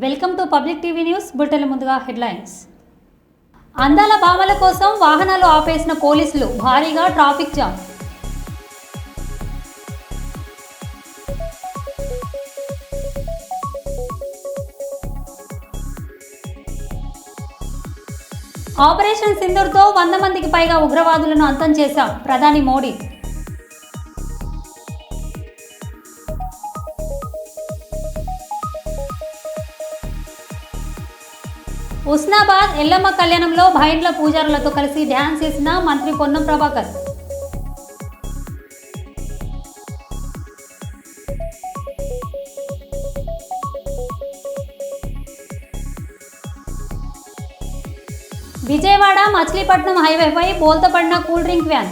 Welcome to public TV news. బులెటిన్ల ముందుగా headlines. అందాల భామల కోసం వాహనాలు ఆపేసిన పోలీసులు, భారీగా ట్రాఫిక్ జామ్. ఆపరేషన్ సింధూర్తో 100 మందికి పైగా ఉగ్రవాదులను అంతం చేశాం, ప్రధాని మోడీ. ఉస్నాబాద్ ఎల్లమ్మ కళ్యాణంలో భైండ్ల పూజారులతో కలిసి డ్యాన్స్ చేసిన మంత్రి పొన్నం ప్రభాకర్. విజయవాడ మచిలీపట్నం హైవేపై బోల్తపడిన కూల్ డ్రింక్ వ్యాన్.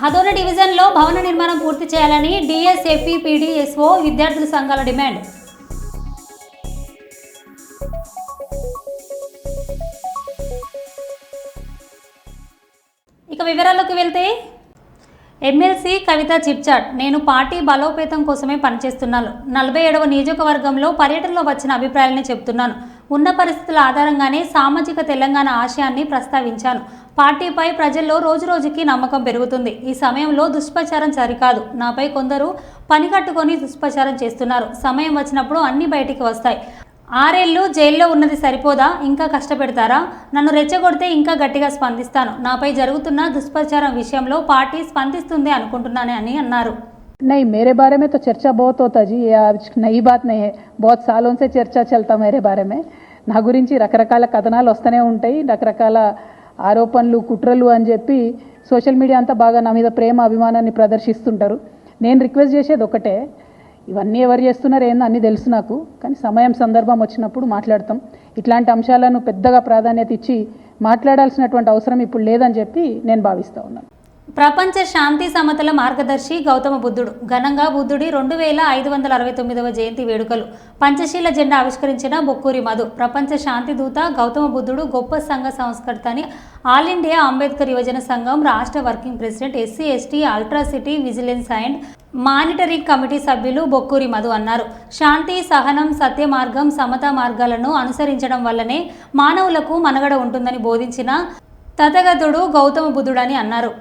హదోన డివిజన్లో భవన నిర్మాణం పూర్తి చేయాలని డిఎస్ఎఫ్ఈపీడీఎస్ఓ విద్యార్థుల సంఘాల డిమాండ్. ఇక వివరాల్లోకి వెళ్తే, ఎమ్మెల్సీ కవిత చిట్చాట్. నేను పార్టీ బలోపేతం కోసమే పనిచేస్తున్నాను. 47వ నియోజకవర్గంలో పర్యటనలో వచ్చిన అభిప్రాయాలనే చెబుతున్నాను. ఉన్న పరిస్థితుల ఆధారంగానే సామాజిక తెలంగాణ ఆశయాన్ని ప్రస్తావించాను. పార్టీపై ప్రజల్లో రోజురోజుకి నమ్మకం పెరుగుతుంది. ఈ సమయంలో దుష్ప్రచారం సరికాదు. నాపై కొందరు పని కట్టుకొని దుష్ప్రచారం చేస్తున్నారు. సమయం వచ్చినప్పుడు అన్నీ బయటికి వస్తాయి. 6 ఏళ్ళు జైల్లో ఉన్నది సరిపోదా? ఇంకా కష్టపెడతారా? నన్ను రెచ్చగొడితే ఇంకా గట్టిగా స్పందిస్తాను. నాపై జరుగుతున్న దుష్ప్రచారం విషయంలో పార్టీ స్పందిస్తుంది అనుకుంటున్నాను అని అన్నారు. नहीं, मेरे बारे में तो चर्चा बहुत होता जी, ये आज नई बात नहीं है. बहुत सालों से चर्चा चलता मेरे बारे में. నా గురించి రకరకాల కథనాలు వస్తూనే ఉంటాయి, రకరకాల ఆరోపణలు కుట్రలు అని చెప్పి సోషల్ మీడియా అంతా బాగా నా మీద ప్రేమ అభిమానాన్ని ప్రదర్శిస్తుంటారు. నేను రిక్వెస్ట్ చేసేది ఒకటే, ఇవన్నీ ఎవరు చేస్తున్నారు ఏందో అన్నీ తెలుసు నాకు, కానీ సమయం సందర్భం వచ్చినప్పుడు మాట్లాడతాం. ఇట్లాంటి అంశాలను పెద్దగా ప్రాధాన్యత ఇచ్చి మాట్లాడాల్సినటువంటి అవసరం ఇప్పుడు లేదని చెప్పి నేను భావిస్తూ ఉన్నాను. ప్రపంచ శాంతి సమతల మార్గదర్శి గౌతమ బుద్ధుడు ఘనంగా బుద్ధుడి 2569వ జయంతి వేడుకలు. పంచశీల జెండా ఆవిష్కరించిన బొక్కూరి మధు. ప్రపంచ శాంతి దూత గౌతమ బుద్ధుడు గొప్ప సంఘ సంస్కర్త అని ఆల్ ఇండియా అంబేద్కర్ యువజన సంఘం రాష్ట్ర working president, SC ST atrocity vigilance and monitoring committee సభ్యులు బొక్కూరి మధు అన్నారు. శాంతి, సహనం, సత్య మార్గం, సమతా మార్గాలను అనుసరించడం వల్లనే మానవులకు మనుగడ ఉంటుందని బోధించిన తథాగతుడు గౌతమ బుద్ధుడని అన్నారు.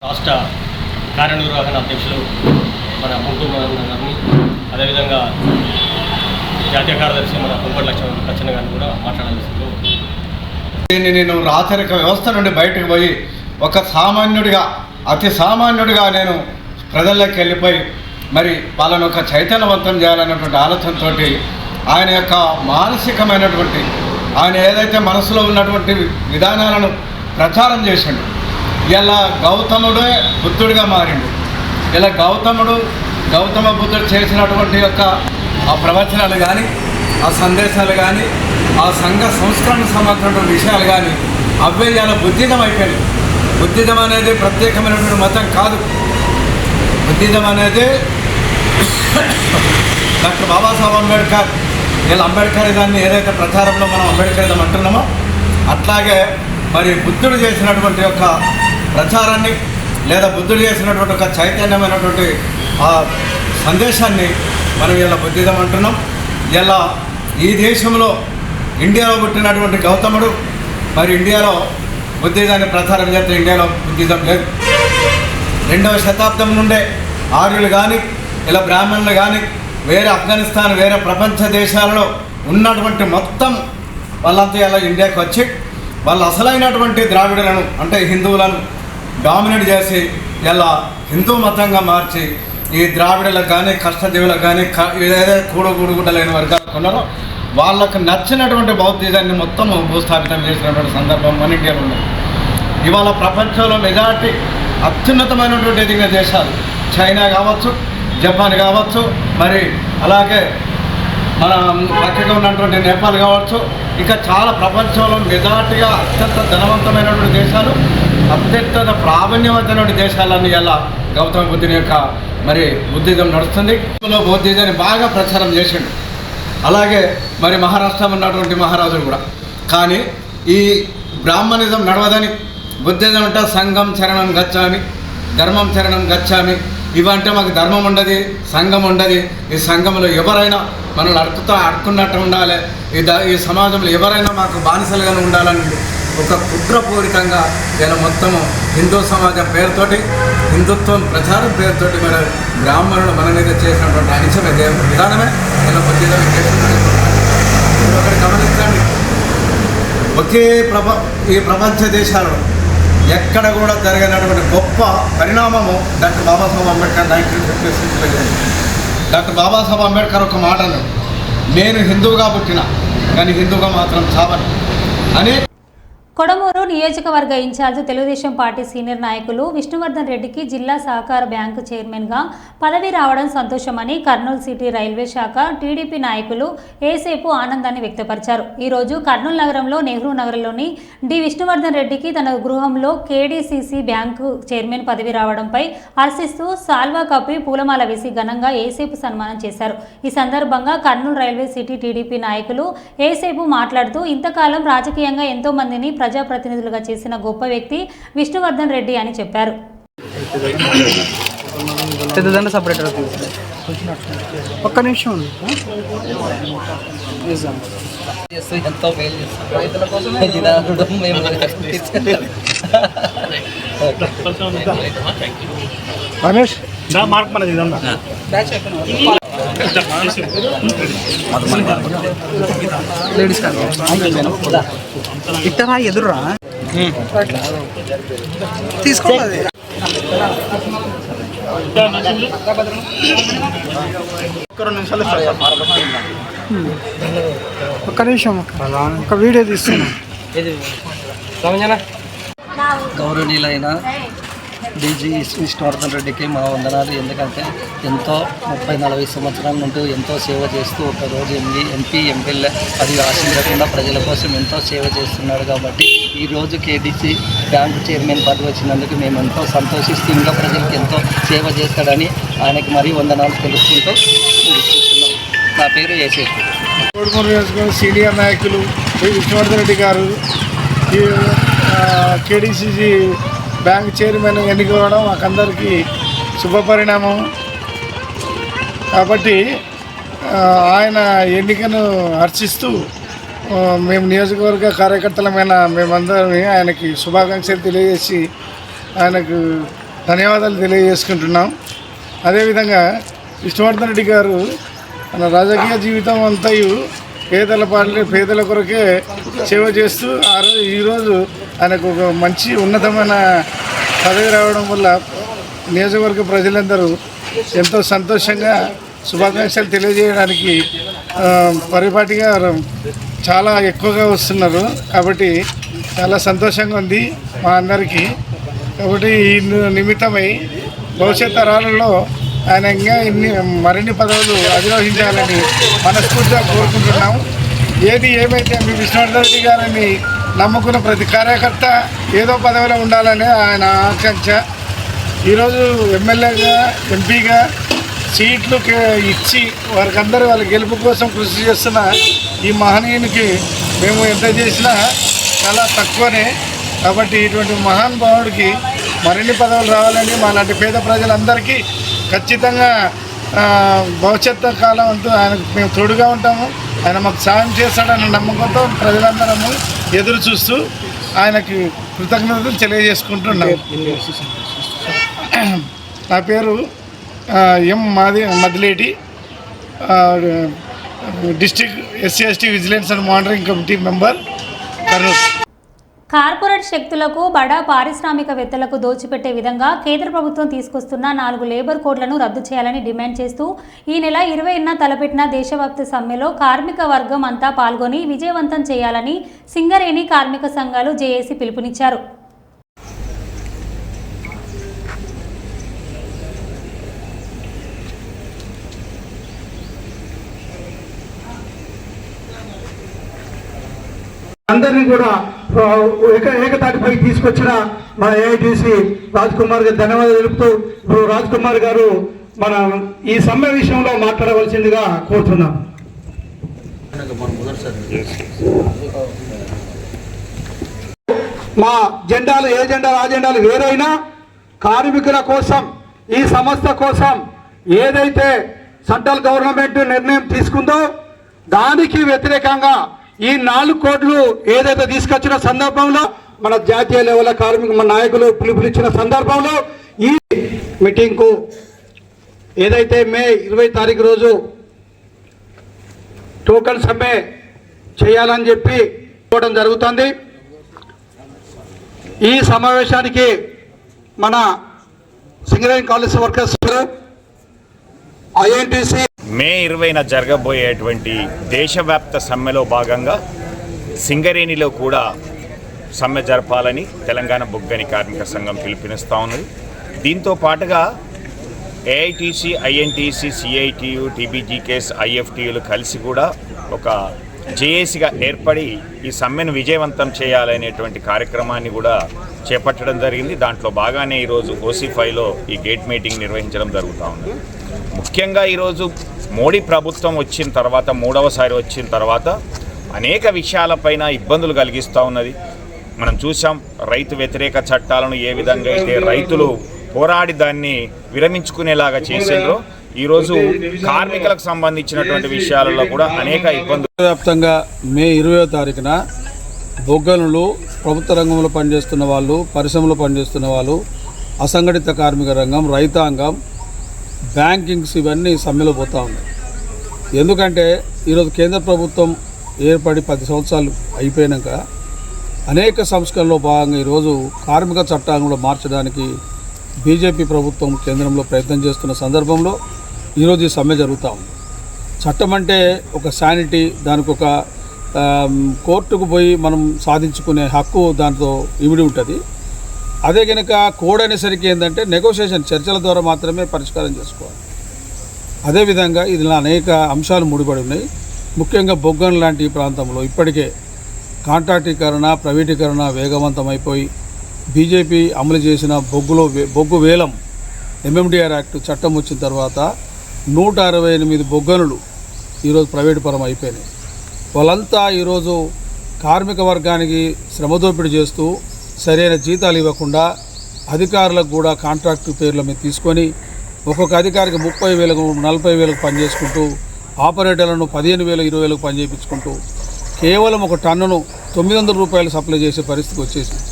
రాష్ట్ర కార్యనిర్వహణ అధ్యక్షులు మన ముంటూరు గారిని, అదేవిధంగా జాతీయ కార్యదర్శి మన కుంపటి లక్ష్మణ గారిని కూడా మాట్లాడాల్సింది. దీన్ని నేను రాచరిక వ్యవస్థ నుండి బయటకు పోయి ఒక సామాన్యుడిగా, అతి సామాన్యుడిగా నేను ప్రజల్లోకి వెళ్ళిపోయి మరి వాళ్ళను ఒక చైతన్యవంతం చేయాలనేటువంటి ఆలోచనతో ఆయన యొక్క మానసికమైనటువంటి, ఆయన ఏదైతే మనసులో ఉన్నటువంటి విధానాలను ప్రచారం చేసిండు. ఇలా గౌతముడే బుద్ధుడిగా మారిండు. ఇలా గౌతమ బుద్ధుడు చేసినటువంటి యొక్క ఆ ప్రవచనాలు కానీ, ఆ సందేశాలు కానీ, ఆ సంఘ సంస్కరణ సంబంధించిన విషయాలు కానీ అవే ఇలా బుద్ధిజం అయిపోయింది. బుద్ధిజం అనేది ప్రత్యేకమైనటువంటి మతం కాదు. బుద్ధిజం అనేది డాక్టర్ బాబాసాహెబ్ అంబేద్కర్, ఇలా అంబేద్కరిజాన్ని ఏదైతే ప్రచారంలో మనం అంబేద్కరిజం అంటున్నామో అట్లాగే మరి బుద్ధుడు చేసినటువంటి యొక్క ప్రచారాన్ని లేదా బుద్ధుడు చేసినటువంటి ఒక చైతన్యమైనటువంటి ఆ సందేశాన్ని మనం ఇలా బుద్ధిజం అంటున్నాం. ఇలా ఈ దేశంలో ఇండియాలో పుట్టినటువంటి గౌతముడు మరి ఇండియాలో బుద్ధిజాన్ని ప్రచారం చేస్తే ఇండియాలో బుద్ధిజం లేదు. 2వ శతాబ్దం నుండే ఆర్యులు కానీ ఇలా బ్రాహ్మణులు కానీ వేరే ఆఫ్ఘనిస్తాన్ వేరే ప్రపంచ దేశాలలో ఉన్నటువంటి మొత్తం వాళ్ళంతా ఇలా ఇండియాకి వచ్చి వాళ్ళు అసలైనటువంటి ద్రావిడులను అంటే హిందువులను డామినేట్ చేసి ఇలా హిందూ మతంగా మార్చి ఈ ద్రావిడులకు కానీ కష్టజీవులకు కానీ ఏదైతే కూడగుడ్డ లేని వర్గాలకు ఉన్నారో వాళ్ళకు నచ్చినటువంటి బౌద్ధిజాన్ని మొత్తం భూస్థాపితం చేసినటువంటి సందర్భం మన ఇండియాలో ఉంది. ఇవాళ ప్రపంచంలో మెజారిటీ అత్యున్నతమైనటువంటి ఎదిగిన దేశాలు చైనా కావచ్చు, జపాన్ కావచ్చు, మరి అలాగే మన పక్కగా ఉన్నటువంటి నేపాల్ కావచ్చు, ఇంకా చాలా ప్రపంచంలో మెజారిటీగా అత్యంత ధనవంతమైనటువంటి దేశాలు, అత్యంత ప్రావీణ్యవంతమైనటువంటి దేశాలన్నీ ఇలా గౌతమ బుద్ధుని యొక్క మరి బుద్ధిజం నడుస్తుంది. బౌద్ధిజాన్ని బాగా ప్రచారం చేసిండు. అలాగే మరి మహారాష్ట్ర ఉన్నటువంటి మహారాజులు కూడా. కానీ ఈ బ్రాహ్మణిజం నడవదని బుద్ధిజం అంటే సంఘం చరణం గచ్చామి, ధర్మం చరణం గచ్చామి, ఇవంటే మాకు ధర్మం ఉండదు, సంఘం ఉండదు. ఈ సంఘంలో ఎవరైనా మనల్ని అడుక్కున్నట్టు ఉండాలి, ఈ సమాజంలో ఎవరైనా మాకు బానిసలుగానే ఉండాలని ఒక కుట్రపూరితంగా ఇలా మొత్తము హిందూ సమాజం పేరుతోటి హిందుత్వం ప్రచారం పేరుతోటి మరి బ్రాహ్మణులు మన మీద చేసినటువంటి అనిచమే విధానమే ఇలా బుద్ధిజం చేసినటువంటి. ఒకటి గమనించండి, ఈ ప్రపంచ దేశాలలో ఎక్కడ కూడా జరిగినటువంటి గొప్ప పరిణామము డాక్టర్ బాబాసాహెబ్ అంబేద్కర్ 1956లో జరిగింది. డాక్టర్ బాబాసాహెబ్ అంబేద్కర్ ఒక మాట అన్నాడు, నేను హిందువుగా పుట్టినా కానీ హిందువుగా మాత్రం చావను అని. కొడమూరు నియోజకవర్గ ఇన్ఛార్జ్ తెలుగుదేశం పార్టీ సీనియర్ నాయకులు విష్ణువర్ధన్ రెడ్డికి జిల్లా సహకార బ్యాంకు చైర్మన్గా పదవి రావడం సంతోషమని కర్నూలు సిటీ రైల్వే శాఖ టీడీపీ నాయకులు ఏసేపు ఆనందాన్ని వ్యక్తపరిచారు. ఈరోజు కర్నూలు నగరంలో నెహ్రూ నగర్లోని డి విష్ణువర్ధన్ రెడ్డికి తన గృహంలో కేడీసీసీ బ్యాంకు చైర్మన్ పదవి రావడంపై హర్షిస్తూ సాల్వా కప్పి పూలమాల వేసి ఘనంగా ఏసేపు సన్మానం చేశారు. ఈ సందర్భంగా కర్నూలు రైల్వే సిటీ టీడీపీ నాయకులు ఏసేపు మాట్లాడుతూ ఇంతకాలం రాజకీయంగా ఎంతో మందిని ప్రజాప్రతినిధులుగా చేసిన గొప్ప వ్యక్తి విష్ణువర్ధన్ రెడ్డి అని చెప్పారు. ఒక్క నిమిషం ఎంతో రైతుల కోసమే రమేష్ మార్క్ మనది లేడీస్ ఇట్టరా ఎదురురా తీసుకోవాలి. ఒక్క నిమిషం ఒక వీడియో తీస్తున్నా. గౌరవనీయులైన డీజీ విష్ణువర్ధన్ రెడ్డికి మా వందనాలు. ఎందుకంటే ఎంతో 30-40 సంవత్సరాల నుండి ఎంతో సేవ చేస్తూ ఒకరోజు ఎంపీ ఎమ్మెల్యే అది ఆశించకుండా ప్రజల కోసం ఎంతో సేవ చేస్తున్నాడు. కాబట్టి ఈరోజు కేడీసీ బ్యాంకు చైర్మన్ పదవి వచ్చినందుకు మేము ఎంతో సంతోషిస్తూ ఇంకా ప్రజలకు ఎంతో సేవ చేస్తాడని ఆయనకి మరీ వందనాలు తెలుసుకుంటూ ముగిస్తున్నాం. నా పేరు ఏసేపు. కొడమూరు నియోజకవర్గం సీనియర్ నాయకులు విష్ణువర్ధన్ రెడ్డి గారు కేడీసీసీ బ్యాంక్ చైర్మన్ ఎన్నికవడం మాకందరికీ శుభపరిణామం. కాబట్టి ఆయన ఎన్నికను హర్షిస్తూ మేము నియోజకవర్గ కార్యకర్తలమైన మేమందరం ఆయనకి శుభాకాంక్షలు తెలియజేసి ఆయనకు ధన్యవాదాలు తెలియజేసుకుంటున్నాం. అదేవిధంగా విష్ణువర్ధన్ రెడ్డి గారు మన రాజకీయ జీవితం అంతయు పేదల కొరకే సేవ చేస్తూ ఈరోజు ఆయనకు ఒక మంచి ఉన్నతమైన పదవి రావడం వల్ల నియోజకవర్గ ప్రజలందరూ ఎంతో సంతోషంగా శుభాకాంక్షలు తెలియజేయడానికి పరిపాటిగా చాలా ఎక్కువగా వస్తున్నారు. కాబట్టి చాలా సంతోషంగా ఉంది. మా అందరికీ. కాబట్టి ఈ నిమిత్తమై భవిష్యత్ తరాలలో ఆయన ఇంకా మరిన్ని పదవులు అధిరోహించాలని మనస్ఫూర్తిగా కోరుకుంటున్నాము. ఏది ఏమైతే మీ విష్ణువర్ధన్ రెడ్డి గారిని నమ్ముకున్న ప్రతి కార్యకర్త ఏదో పదవిలో ఉండాలని ఆయన ఆకాంక్ష. ఈరోజు ఎమ్మెల్యేగా ఎంపీగా సీట్లు ఇచ్చి వారికందరూ వాళ్ళ గెలుపు కోసం కృషి చేస్తున్న ఈ మహనీయునికి మేము ఎంత చేసినా చాలా తక్కువనే. కాబట్టి ఇటువంటి మహానుభావుడికి మరిన్ని పదవులు రావాలని మా లాంటి పేద ప్రజలందరికీ ఖచ్చితంగా భవిష్యత్తు కాలం అంటూ ఆయనకు మేము తోడుగా ఉంటాము. ఆయన మాకు సాయం చేస్తాడన్న నమ్మకంతో ప్రజలందరము ఎదురు చూస్తూ ఆయనకి కృతజ్ఞతలు తెలియజేసుకుంటున్నాము. నా పేరు Madileti, district SC/ST vigilance and monitoring committee member, Kurnool. Corporate శక్తులకు బడా పారిశ్రామికవేత్తలకు దోచిపెట్టే విధంగా కేంద్ర ప్రభుత్వం తీసుకొస్తున్న 4 లేబర్ కోడ్లను రద్దు చేయాలని డిమాండ్ చేస్తూ ఈ నెల 20న తలపెట్టిన దేశవ్యాప్త సమ్మెలో కార్మిక వర్గం అంతా పాల్గొని విజయవంతం చేయాలని సింగరేణి కార్మిక సంఘాలు జేఏసీ పిలుపునిచ్చారు. అందరినీ కూడా ఏకతాటిపై తీసుకొచ్చిన మన ఏఐటీసీ రాజ్ కుమార్ గారు ధన్యవాదాలు తెలుపుతూ ఇప్పుడు రాజ్ కుమార్ గారు మన ఈ సమ్మె విషయంలో మాట్లాడవలసిందిగా కోరుతున్నాం. మా జెండాలు ఏ జెండాలు ఆ జెండాలు వేరైనా కార్మికుల కోసం ఈ సంస్థ కోసం ఏదైతే సెంట్రల్ గవర్నమెంట్ నిర్ణయం తీసుకుందో దానికి వ్యతిరేకంగా ఈ 4 కోడ్లు ఏదైతే తీసుకొచ్చిన సందర్భంలో మన జాతీయ లెవెల్ కార్మిక మన నాయకులు పిలుపునిచ్చిన సందర్భంలో ఈ మీటింగ్కు ఏదైతే మే 20 తారీఖు రోజు టోకన్ సమ్మె చేయాలని చెప్పి కోవడం జరుగుతుంది. ఈ సమావేశానికి మన సింగరేణి కాలేజ్ వర్కర్స్ INTC మే 20న జరగబోయేటువంటి దేశవ్యాప్త సమ్మెలో భాగంగా సింగరేణిలో కూడా సమ్మె జరపాలని తెలంగాణ బొగ్గని కార్మిక సంఘం పిలుపునిస్తూ ఉన్నది. దీంతో పాటుగా AITC, INTC, CITU, TBGKs, IFTUలు కలిసి కూడా ఒక జేఏసీగా ఏర్పడి ఈ సమ్మెను విజయవంతం చేయాలనేటువంటి కార్యక్రమాన్ని కూడా చేపట్టడం జరిగింది. దాంట్లో భాగానే ఈరోజు OC5లో ఈ గేట్ మీటింగ్ నిర్వహించడం జరుగుతూ ఉంది. ముఖ్యంగా ఈరోజు మోడీ ప్రభుత్వం వచ్చిన తర్వాత 3వసారి వచ్చిన తర్వాత అనేక విషయాలపైన ఇబ్బందులు కలిగిస్తూ ఉన్నది. మనం చూసాం రైతు వ్యతిరేక చట్టాలను ఏ విధంగా అయితే రైతులు పోరాడి దాన్ని విరమించుకునేలాగా చేసిండ్రో ఈరోజు కార్మికులకు సంబంధించినటువంటి విషయాలలో కూడా అనేక ఇబ్బందులు. వ్యాప్తంగా మే 20వ తారీఖున బొగ్గనులు, ప్రభుత్వ రంగంలో పనిచేస్తున్న వాళ్ళు, పరిశ్రమలో పనిచేస్తున్న వాళ్ళు, అసంఘటిత కార్మిక రంగం, రైతాంగం, బ్యాంకింగ్స్ ఇవన్నీ సమ్మెలో పోతూ ఉన్నాయి. ఎందుకంటే ఈరోజు కేంద్ర ప్రభుత్వం ఏర్పడి 10 సంవత్సరాలు అయిపోయాక అనేక సంస్కరణలో భాగంగా ఈరోజు కార్మిక చట్టాలను కూడా మార్చడానికి బీజేపీ ప్రభుత్వం కేంద్రంలో ప్రయత్నం చేస్తున్న సందర్భంలో ఈరోజు ఈ సమ్మె జరుగుతూ ఉంది. చట్టం అంటే ఒక శానిటీ, దానికి ఒక కోర్టుకు పోయి మనం సాధించుకునే హక్కు దాంతో ఇమిడి ఉంటుంది. అదే కనుక కోడ్ అనేసరికి ఏంటంటే నెగోషియేషన్, చర్చల ద్వారా మాత్రమే పరిష్కారం చేసుకోవాలి. అదేవిధంగా ఇందులో అనేక అంశాలు ముడిపడి ఉన్నాయి. ముఖ్యంగా బొగ్గన్ లాంటి ప్రాంతంలో ఇప్పటికే కాంట్రాక్టీకరణ, ప్రైవేటీకరణ వేగవంతమైపోయి బీజేపీ అమలు చేసిన బొగ్గు వేలం MMDR యాక్ట్ చట్టం వచ్చిన తర్వాత 168 బొగ్గనులు ఈరోజు ప్రైవేటు పరం అయిపోయినాయి. వాళ్ళంతా ఈరోజు కార్మిక వర్గానికి శ్రమదోపిడి చేస్తూ సరైన జీతాలు ఇవ్వకుండా అధికారులకు కూడా కాంట్రాక్టు పేర్ల మీద తీసుకొని ఒక్కొక్క అధికారికి 30,000, 40,000 పనిచేసుకుంటూ ఆపరేటర్లను 15,000, 20,000 పని చేయించుకుంటూ కేవలం ఒక టన్నును 900 రూపాయలు సప్లై చేసే పరిస్థితి వచ్చేసింది.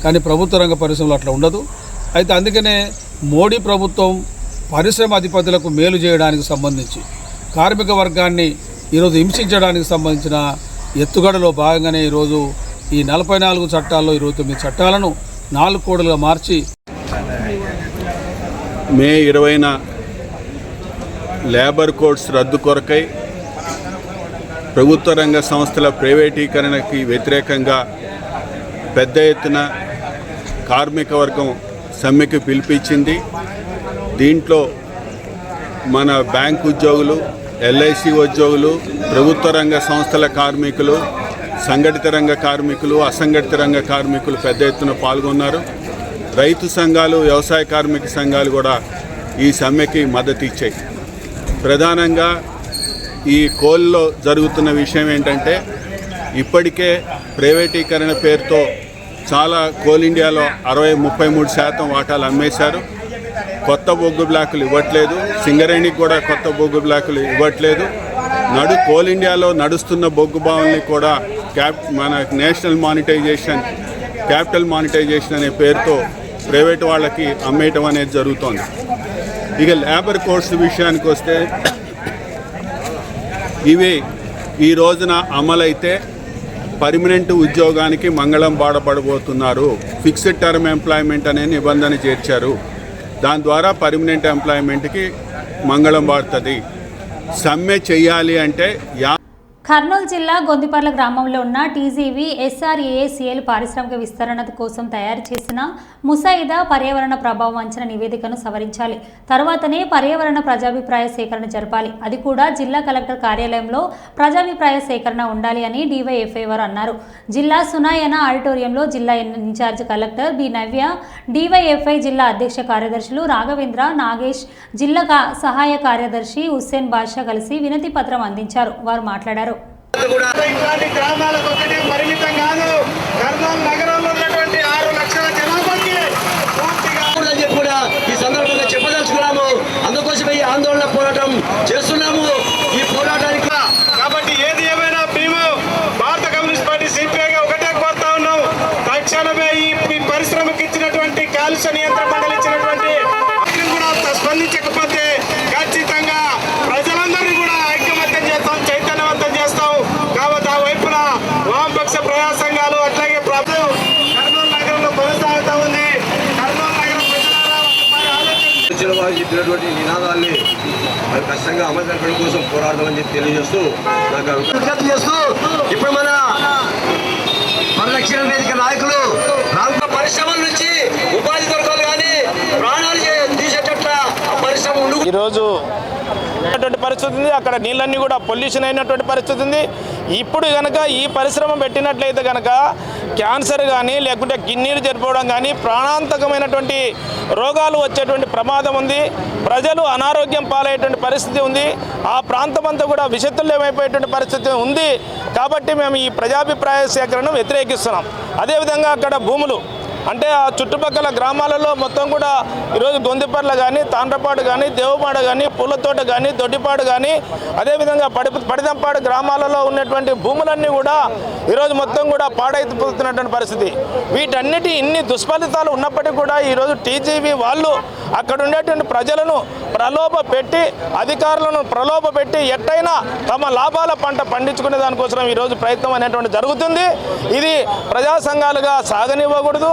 కానీ ప్రభుత్వ రంగ పరిశ్రమలు అట్లా ఉండదు. అయితే అందుకనే మోడీ ప్రభుత్వం పరిశ్రమ అధిపతులకు మేలు చేయడానికి సంబంధించి కార్మిక వర్గాన్ని ఈరోజు హింసించడానికి సంబంధించిన ఎత్తుగడలో భాగంగానే ఈరోజు ఈ 44 చట్టాల్లో 29 చట్టాలను 4 కోడ్లుగా మార్చి మే 20న లేబర్ కోడ్స్ రద్దు కొరకై ప్రభుత్వ రంగ సంస్థల ప్రైవేటీకరణకి వ్యతిరేకంగా పెద్ద ఎత్తున కార్మిక వర్గం సమ్మెకి పిలిపించింది. దీంట్లో మన బ్యాంక్ ఉద్యోగులు, ఎల్ఐసి ఉద్యోగులు, ప్రభుత్వ రంగ సంస్థల కార్మికులు, సంఘటిత రంగ కార్మికులు, అసంఘటిత రంగ కార్మికులు పెద్ద ఎత్తున పాల్గొన్నారు. రైతు సంఘాలు, వ్యవసాయ కార్మిక సంఘాలు కూడా ఈ సమ్మెకి మద్దతు ఇచ్చాయి. ప్రధానంగా ఈ కోల్లో జరుగుతున్న విషయం ఏంటంటే, ఇప్పటికే ప్రైవేటీకరణ పేరుతో చాలా కోల్ ఇండియాలో 33% వాటాలు అమ్మేశారు. కొత్త బొగ్గు బ్లాకులు ఇవ్వట్లేదు. సింగరేణికి కూడా కొత్త బొగ్గు బ్లాకులు ఇవ్వట్లేదు. కోల్ ఇండియాలో నడుస్తున్న బొగ్గు బావుల్ని కూడా మన నేషనల్ మానిటైజేషన్, క్యాపిటల్ మానిటైజేషన్ అనే పేరుతో ప్రైవేట్ వాళ్ళకి అమ్మేయటం అనేది జరుగుతోంది. ఇక లేబర్ కోడ్స్ విషయానికి వస్తే, ఇవి ఈ రోజున అమలైతే పర్మనెంట్ ఉద్యోగానికి మంగళం బాడపడబోతున్నారు. ఫిక్స్డ్ టర్మ్ ఎంప్లాయ్మెంట్ అనే నిబంధన చేర్చారు. దాని ద్వారా పర్మనెంట్ ఎంప్లాయ్మెంట్కి మంగళం బాడుతుంది. సమ్మె చెయ్యాలి అంటే కర్నూలు జిల్లా గొందిపర్ల గ్రామంలో ఉన్న టీజీవీ SRAACL పారిశ్రామిక విస్తరణ కోసం తయారు చేసిన ముసాయిదా పర్యావరణ ప్రభావం అంచనా నివేదికను సవరించాలి. తర్వాతనే పర్యావరణ ప్రజాభిప్రాయ సేకరణ జరపాలి. అది కూడా జిల్లా కలెక్టర్ కార్యాలయంలో ప్రజాభిప్రాయ సేకరణ ఉండాలి అని DYFI వారు అన్నారు. జిల్లా సునాయన ఆడిటోరియంలో జిల్లా ఇన్ఛార్జ్ కలెక్టర్ బి నవ్య, DYFI జిల్లా అధ్యక్ష కార్యదర్శులు రాఘవేంద్ర, నాగేష్, జిల్లా సహాయ కార్యదర్శి హుస్సేన్ బాషా కలిసి వినతి పత్రం అందించారు. వారు మాట్లాడారు. ఇట్లాంటి గ్రామాలకు ఒకటే పరిమితం కాదు. కర్నూలు నగరంలో ఉన్నటువంటి 6 లక్షల జనాభాకి కూడా ఈ సందర్భంగా చెప్పదలుచుకున్నాము. అందుకోసమే ఈ ఆందోళన పోరాటం చేస్తున్నాము. ఈ పోరాటానికి కాబట్టి ఏది ఏమైనా మేము భారత కమ్యూనిస్ట్ పార్టీ CPIగా ఒకటే కోరుతా ఉన్నాం. తక్షణమే ఈ పరిశ్రమకి ఇచ్చినటువంటి కాలుష్య నియంత్రణ మండలి ఇచ్చినటువంటి కూడా స్పందించకపోతే ఖచ్చితంగా ప్రజలందరినీ కూడా ఐక్యమత్యం చేస్తాం, చైతన్యవంతం చేస్తాం. కాబట్టి ఆ వైపున వామపక్ష ప్రజా సంఘాలు అట్లాగే ప్రభుత్వం కర్నూలు నగరంలో కొనసాగుతూ ఉంది. కర్నూలు నగరం ప్రజల చెప్పినటువంటి నినాదాన్ని మరి ఖచ్చితంగా అమలు జరపడం కోసం పోరాడదామని చెప్పి తెలియజేస్తూ నాకు విజ్ఞప్తి చేస్తూ ఇప్పుడు మన పరిరక్షణ వేదిక నాయకులు పరిశ్రమల నుంచి ఉపాధి దొరకాలి కానీ ప్రాణాలు తీసేటట్ల పరిశ్రమ ఉండు. ఈరోజు పరిస్థితి ఉంది. అక్కడ నీళ్ళన్నీ కూడా పొల్యూషన్ అయినటువంటి పరిస్థితి ఉంది. ఇప్పుడు కనుక ఈ పరిశ్రమ పెట్టినట్లయితే కనుక క్యాన్సర్ కానీ లేకుంటే కిడ్నీలు చనిపోవడం కానీ ప్రాణాంతకమైనటువంటి రోగాలు వచ్చేటువంటి ప్రమాదం ఉంది. ప్రజలు అనారోగ్యం పాలయ్యేటువంటి పరిస్థితి ఉంది. ఆ ప్రాంతం అంతా కూడా విషతుల్యమైపోయేటువంటి పరిస్థితి ఉంది. కాబట్టి మేము ఈ ప్రజాభిప్రాయ సేకరణను వ్యతిరేకిస్తున్నాం. అదేవిధంగా అక్కడ భూములు అంటే ఆ చుట్టుపక్కల గ్రామాలలో మొత్తం కూడా ఈరోజు గొందిపర్ల కానీ, తాండ్రపాడు కానీ, దేవపాడ కానీ, పూలతోట కానీ, దొడ్డిపాడు కానీ, అదేవిధంగా పడిదంపాడు గ్రామాలలో ఉన్నటువంటి భూములన్నీ కూడా ఈరోజు మొత్తం కూడా పాడైపోతున్నటువంటి పరిస్థితి. వీటన్నిటి ఇన్ని దుష్ఫలితాలు ఉన్నప్పటికీ కూడా ఈరోజు టీజీవీ వాళ్ళు అక్కడ ఉండేటువంటి ప్రజలను ప్రలోభ పెట్టి, అధికారులను ప్రలోభ పెట్టి ఎట్టయినా తమ లాభాల పంట పండించుకునే దానికోసం ఈరోజు ప్రయత్నం అనేటువంటి జరుగుతుంది. ఇది ప్రజా సంఘాలుగా సాగనివ్వకూడదు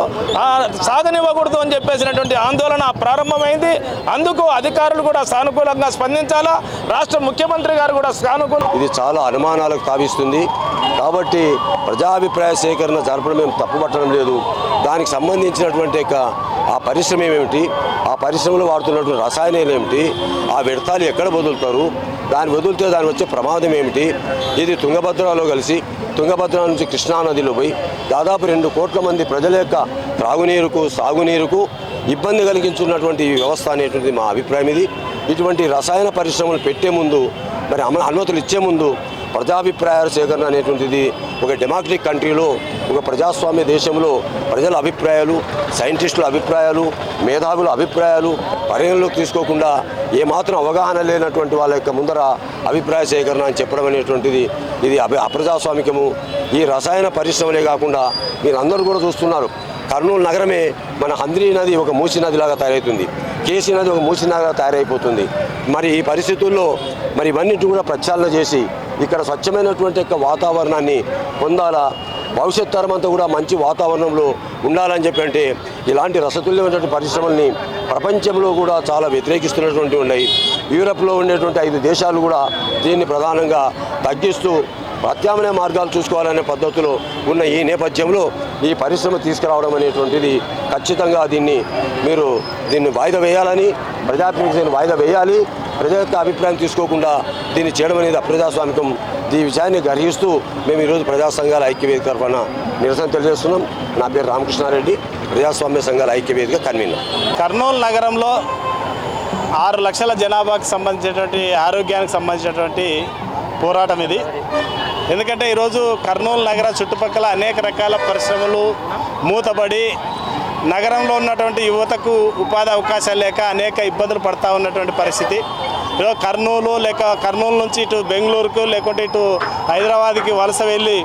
అని చెప్పేసినటువంటి ఆందోళన ప్రారంభమైంది. అందుకు అధికారులు కూడా సానుకూలంగా స్పందించాలా. రాష్ట్ర ముఖ్యమంత్రి గారు కూడా ఇది చాలా అనుమానాలకు తావిస్తుంది. కాబట్టి ప్రజాభిప్రాయ సేకరణ జరపడం మేము తప్పుపట్టడం లేదు. దానికి సంబంధించినటువంటి ఆ పరిశ్రమ ఏమిటి, ఆ పరిశ్రమలో వాడుతున్నటువంటి రసాయనాలు ఏమిటి, ఆ వ్యర్థాలు ఎక్కడ వదులుతారు, దాన్ని వదిలితే దాని వచ్చే ప్రమాదం ఏమిటి, ఇది తుంగభద్రలో కలిసి తుంగభద్ర నుంచి కృష్ణానదిలో పోయి దాదాపు 2 కోట్ల మంది ప్రజల యొక్క త్రాగునీరుకు, సాగునీరుకు ఇబ్బంది కలిగించున్నటువంటి వ్యవస్థ అనేటువంటిది మా అభిప్రాయం. ఇటువంటి రసాయన పరిశ్రమలు పెట్టే ముందు, మరి అనుమతులు ఇచ్చే ముందు ప్రజాభిప్రాయాల సేకరణ అనేటువంటిది ఒక డెమోక్రటిక్ కంట్రీలో, ఒక ప్రజాస్వామ్య దేశంలో ప్రజల అభిప్రాయాలు, సైంటిస్టుల అభిప్రాయాలు, మేధావుల అభిప్రాయాలు పరిగణలోకి తీసుకోకుండా ఏమాత్రం అవగాహన లేనటువంటి వాళ్ళ యొక్క ముందర అభిప్రాయ సేకరణ అని చెప్పడం అనేటువంటిది ఇది అప్రజాస్వామికము. ఈ రసాయన పరిశ్రమలే కాకుండా మీరు అందరూ కూడా చూస్తున్నారు, కర్నూలు నగరమే మన హంద్రీ నది ఒక మూసి నదిలాగా తయారవుతుంది, కేసీ నది ఒక మూసి నదిలాగా తయారైపోతుంది. మరి ఈ పరిస్థితుల్లో మరి ఇవన్నిటి కూడా ప్రక్షాళన చేసి ఇక్కడ స్వచ్ఛమైనటువంటి యొక్క వాతావరణాన్ని పొందాలా, భవిష్యత్ తరం అంతా కూడా మంచి వాతావరణంలో ఉండాలని చెప్పి అంటే ఇలాంటి రసతుల్యమైనటువంటి పరిశ్రమల్ని ప్రపంచంలో కూడా చాలా వ్యతిరేకిస్తున్నటువంటి ఉన్నాయి. యూరప్లో ఉండేటువంటి 5 దేశాలు కూడా దీన్ని ప్రధానంగా తగ్గిస్తూ ప్రత్యామ్నాయ మార్గాలు చూసుకోవాలనే పద్ధతిలో ఉన్న ఈ నేపథ్యంలో ఈ పరిశ్రమ తీసుకురావడం అనేటువంటిది ఖచ్చితంగా దీన్ని వాయిదా వేయాలని, ప్రజాప్రతినిధులను వాయిదా వేయాలి. ప్రజల యొక్క అభిప్రాయం తీసుకోకుండా దీన్ని చేయడం అనేది అప్రజాస్వామికం. ఈ విషయాన్ని గ్రహిస్తూ మేము ఈరోజు ప్రజా సంఘాల ఐక్యవేదిక తరఫున నిరసన తెలియజేస్తున్నాం. నా పేరు రామకృష్ణారెడ్డి, ప్రజాస్వామ్య సంఘాల ఐక్యవేదిక కన్వీనర్. కర్నూలు నగరంలో 6 లక్షల జనాభాకు సంబంధించినటువంటి ఆరోగ్యానికి సంబంధించినటువంటి పోరాటం ఇది. ఎందుకంటే ఈరోజు కర్నూలు నగర చుట్టుపక్కల అనేక రకాల పరిశ్రమలు మూతబడి నగరంలో ఉన్నటువంటి యువతకు ఉపాధి అవకాశాలు లేక అనేక ఇబ్బందులు పడతా ఉన్నటువంటి పరిస్థితి. ఈరోజు కర్నూలు నుంచి ఇటు బెంగళూరుకు లేకుంటే ఇటు హైదరాబాద్కి వలస వెళ్ళి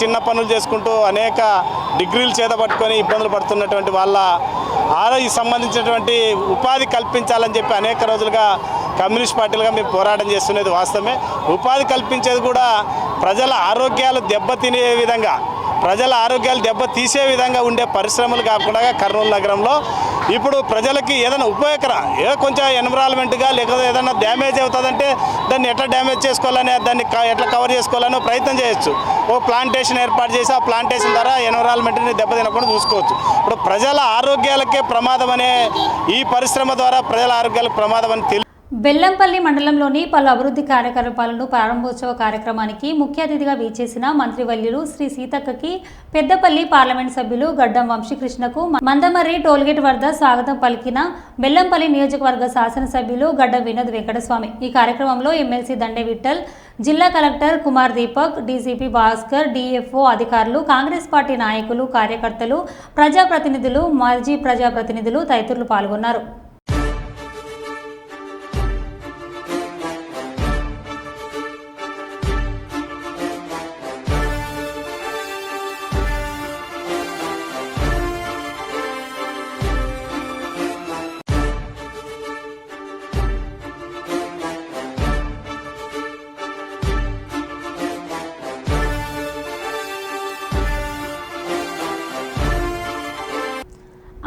చిన్న పనులు చేసుకుంటూ అనేక డిగ్రీలు చేతపట్టుకొని ఇబ్బందులు పడుతున్నటువంటి వాళ్ళ ఆరోగ్య సంబంధించినటువంటి ఉపాధి కల్పించాలని చెప్పి అనేక రోజులుగా కమ్యూనిస్ట్ పార్టీలుగా మేము పోరాటం చేస్తున్నది వాస్తవమే. ఉపాధి కల్పించేది కూడా ప్రజల ఆరోగ్యాలు దెబ్బతీసే విధంగా ఉండే పరిశ్రమలు కాకుండా కర్నూలు నగరంలో ఇప్పుడు ప్రజలకి ఏదైనా ఏదో కొంచెం ఎన్విరాన్మెంట్గా లేకపోతే ఏదైనా డ్యామేజ్ అవుతుందంటే దాన్ని ఎట్లా డ్యామేజ్ చేసుకోవాలని, దాన్ని ఎట్లా కవర్ చేసుకోవాలని ప్రయత్నం చేయొచ్చు. ఓ ప్లాంటేషన్ ఏర్పాటు చేసి ఆ ప్లాంటేషన్ ద్వారా ఎన్విరాన్మెంట్ని దెబ్బతినకుండా చూసుకోవచ్చు. ఇప్పుడు ప్రజల ఆరోగ్యాలకే ప్రమాదం అనే ఈ పరిశ్రమ ద్వారా ప్రజల ఆరోగ్యాలకు ప్రమాదం అని బెల్లంపల్లి మండలంలోని పలు అభివృద్ధి కార్యకలాపాలను ప్రారంభోత్సవ కార్యక్రమానికి ముఖ్య అతిథిగా వీచేసిన మంత్రివర్యులు శ్రీ సీతక్కకి పెద్దపల్లి పార్లమెంట్ సభ్యులు గడ్డం వంశీకృష్ణకు మందమర్రి టోల్గేట్ వద్ద స్వాగతం పలికిన బెల్లంపల్లి నియోజకవర్గ శాసనసభ్యులు గడ్డం వినోద్ వెంకటస్వామి. ఈ కార్యక్రమంలో ఎమ్మెల్సీ దండే విఠల్, జిల్లా collector Kumar Deepak, DCP Bhaskar, DFO అధికారులు, కాంగ్రెస్ పార్టీ నాయకులు, కార్యకర్తలు, ప్రజాప్రతినిధులు, మాజీ ప్రజాప్రతినిధులు తదితరులు పాల్గొన్నారు.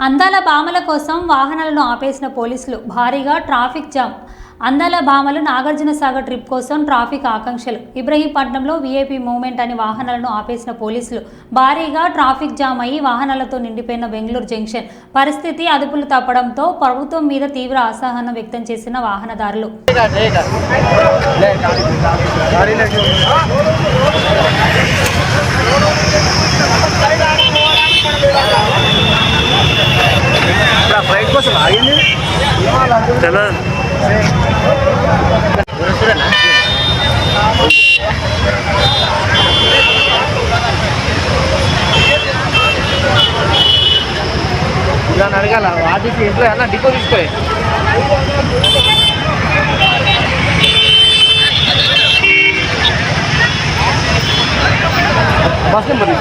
అందాల భామల కోసం వాహనాలను ఆపేసిన పోలీసులు, భారీగా ట్రాఫిక్ జామ్. అందాల భామలు నాగార్జున సాగర్ ట్రిప్ కోసం ట్రాఫిక్ ఆకాంక్షలు. ఇబ్రహీంపట్నంలో వీఐపీ మూవ్మెంట్ అని వాహనాలను ఆపేసిన పోలీసులు భారీగా ట్రాఫిక్ జామ్ అయ్యి వాహనాలతో నిండిపోయిన బెంగళూరు జంక్షన్ పరిస్థితి అదుపులు తప్పడంతో ప్రభుత్వం మీద తీవ్ర అసహనం వ్యక్తం చేసిన వాహనదారులు. ఫ్లైట్ కోసం ఆగింది దాన్ని అడగాల వాటికి ఇంట్లో అన్న డిపో తీసుకో బస్ నెంబర్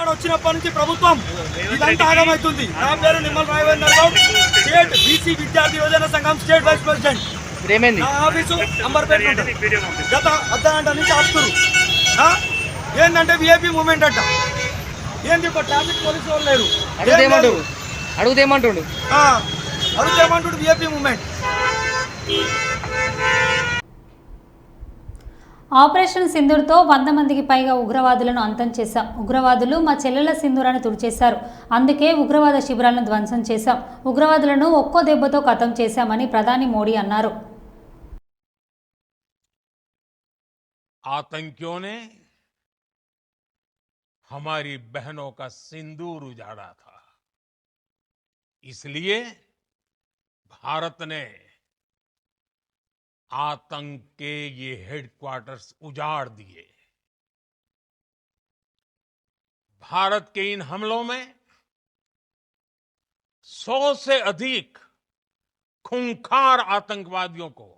వచ్చినప్పటి నుంచి ప్రభుత్వం ఇదంతా ఆగమవుతుంది. నా పేరు నిమ్మల రాయవర్, స్టేట్ బీసీ విద్యార్థి యువజన సంఘం స్టేట్ వైస్ ప్రెసిడెంట్. నా ఆఫీసు అంబర్పేట గత అర్ధగంట నుంచి ఆపుతున్నారు. ఏంటంటే విఐపీ మూవ్మెంట్ అంట. ఏంది ఇప్పుడు ట్రాఫిక్ పోలీసు వాళ్ళు లేరు. అడుగుతేమంటుండు విఐపీ మూవ్మెంట్. ఆపరేషన్ సింధూర్తో 100 మందికి పైగా ఉగ్రవాదులను అంతం చేశాం. ఉగ్రవాదులు మా చెల్లెల సింధూరాన్ని తుడిచేశారు. అందుకే ఉగ్రవాద శిబిరాలను ధ్వంసం చేశాం. ఉగ్రవాదులను ఒక్కో దెబ్బతో ఖతం చేశామని ప్రధాని మోడీ అన్నారు. आतंकियों ने हमारी बहनों का सिंदूर उजाड़ा था, इसलिए भारत ने आतंक के ये हेडक्वार्टर्स उजाड़ दिए। भारत के इन हमलों में 100 से अधिक खूंखार आतंकवादियों को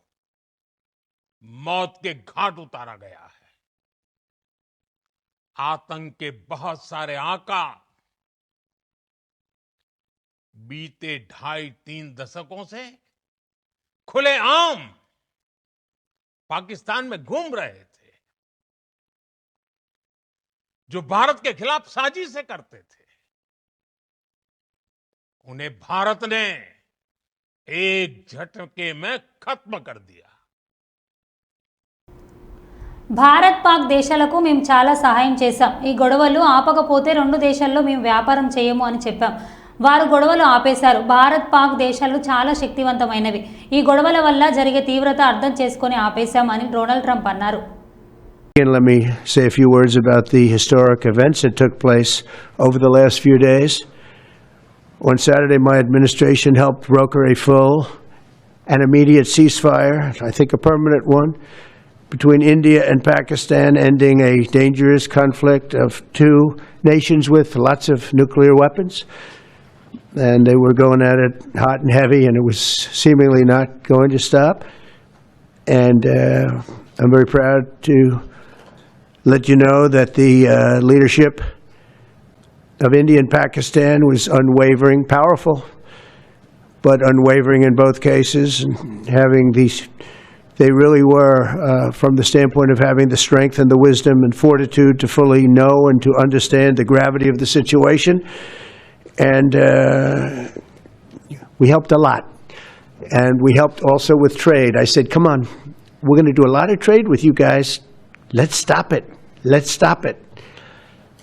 मौत के घाट उतारा गया है। आतंक के बहुत सारे आका बीते 2.5-3 दशकों से खुलेआम पाकिस्तान में घूम रहे थे, जो भारत के खिलाफ साजिशें करते थे। उन्हें भारत ने एक झटके में खत्म कर दिया। భారత్ పాక్ దేశాలకు మేము చాలా సహాయం చేశాం. ఈ గొడవలు ఆపకపోతే 2 దేశాల్లో మేము వ్యాపారం చేయము అని చెప్పాం. వారు గొడవలు ఆపేశారు. భారత్ పాక్ దేశాలు చాలా శక్తివంతమైనవి. ఈ గొడవల వల్ల జరిగే తీవ్రత అర్థం చేసుకొని ఆపేశామని డొనాల్డ్ ట్రంప్ అన్నారు. Let me say a few words about the historic events that took place over the last few days. On Saturday, my administration helped broker a full and immediate ceasefire, I think a permanent one, between India and Pakistan, ending a dangerous conflict of 2 nations with lots of nuclear weapons. And they were going at it hot and heavy, and it was seemingly not going to stop. And I'm very proud to let you know that the leadership of India and Pakistan was unwavering, powerful, but unwavering in both cases, and having these, they really were, from the standpoint of having the strength and the wisdom and fortitude to fully know and to understand the gravity of the situation. And we helped a lot. And we helped also with trade. I said, come on, we're going to do a lot of trade with you guys. Let's stop it. Let's stop it.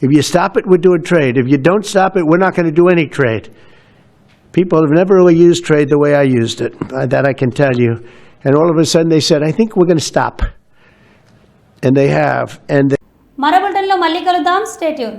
If you stop it, we're doing trade. If you don't stop it, we're not going to do any trade. People have never really used trade the way I used it. That I can tell you. And all of a sudden they said, I think we're going to stop. And they have. And మరో బులెటిన్లో మళ్ళీ కలుద్దాం. Stay tune.